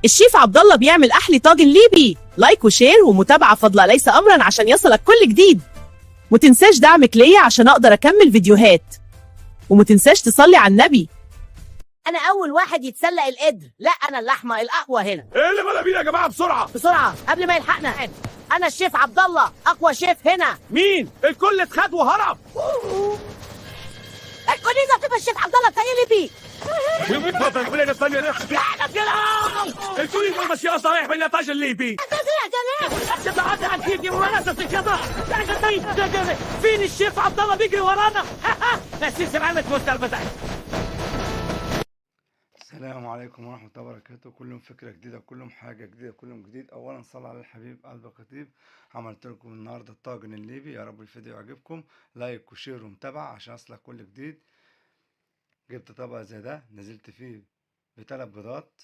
الشيف عبد الله بيعمل احلى طاجن ليبي. لايك وشير ومتابعه فضلا ليس امرا عشان يصلك كل جديد. وتنساش دعمك ليا عشان اقدر اكمل فيديوهات. ومتنساش تصلي على النبي. انا اول واحد يتسلق القدر. لا، انا اللحمه الاقوى هنا. ايه اللي بلا بينا يا جماعه؟ بسرعه بسرعه قبل ما يلحقنا. انا الشيف عبد الله، اقوى شيف هنا. مين؟ الكل اتخد وهرب. الكنيزه بتبقى الشيف عبد الله تخيلي بيه. اتفضل قبل الثانيه نحكي. الكل ماشي صريح بالنتاج الليبي. فين الشيف عبد الله بيجري ورانا؟ بس سمعت مستلبسه. السلام عليكم ورحمة الله وبركاته. كلهم فكرة جديدة، كلهم حاجة جديدة، كلهم جديد. أولا صلى على الحبيب قلب الخطيب. عملت لكم النهاردة الطاجن الليبي، يا رب الفيديو يعجبكم. لايك وشير ومتابعة عشان أصلك كل جديد. جبت طبق زي ده، نزلت فيه ب3 بيضات،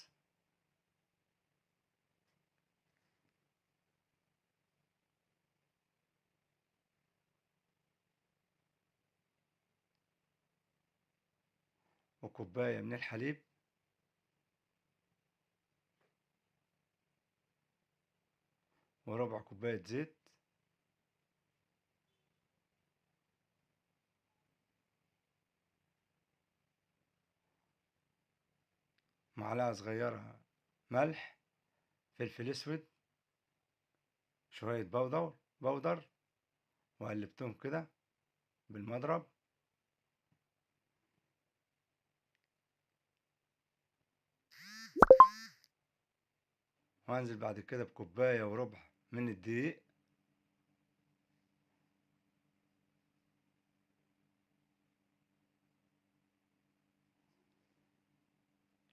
وكوباية من الحليب، وربع كوباية زيت، معلقة صغيرة ملح، فلفل اسود، شوية بودر، وقلبتهم كده بالمضرب. وهنزل بعد كده بكوباية وربع من الدقيق،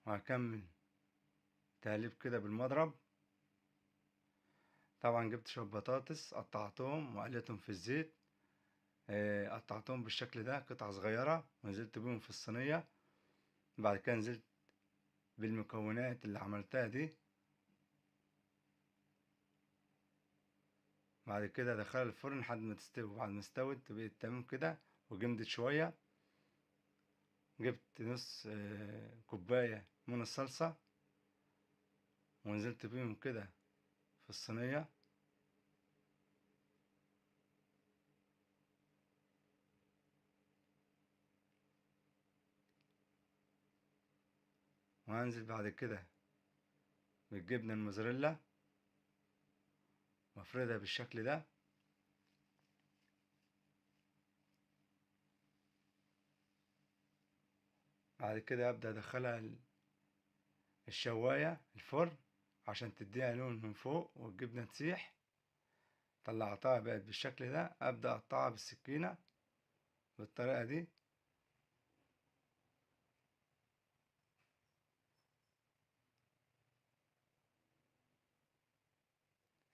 وهكمل تقليب كده بالمضرب. طبعا جبت شوية بطاطس قطعتهم وقليتهم في الزيت، قطعتهم بالشكل ده قطع صغيرة ونزلت بيهم في الصينية. بعد كده نزلت بالمكونات اللي عملتها دي. بعد كده ادخلها الفرن لحد ما تستوي. بعد ما استوت بقت تمام كده وجمدت شوية، جبت نص كوباية من الصلصة ونزلت بيهم كده في الصينية. وهنزل بعد كده بالجبنة الموزاريلا وافردها بالشكل ده. بعد كده ابدأ ادخلها الشواية الفرن عشان تديها لون من فوق والجبنة تسيح. طلعتها بقت بالشكل ده، ابدأ اقطعها بالسكينة بالطريقة دي.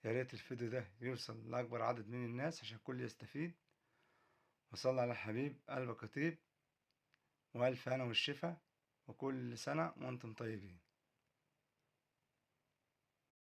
يا ريت الفيديو ده يوصل لأكبر عدد من الناس عشان الكل يستفيد. وصلى على الحبيب قلب كتيب، وألف هنا والشفا، وكل سنة وأنتم طيبين.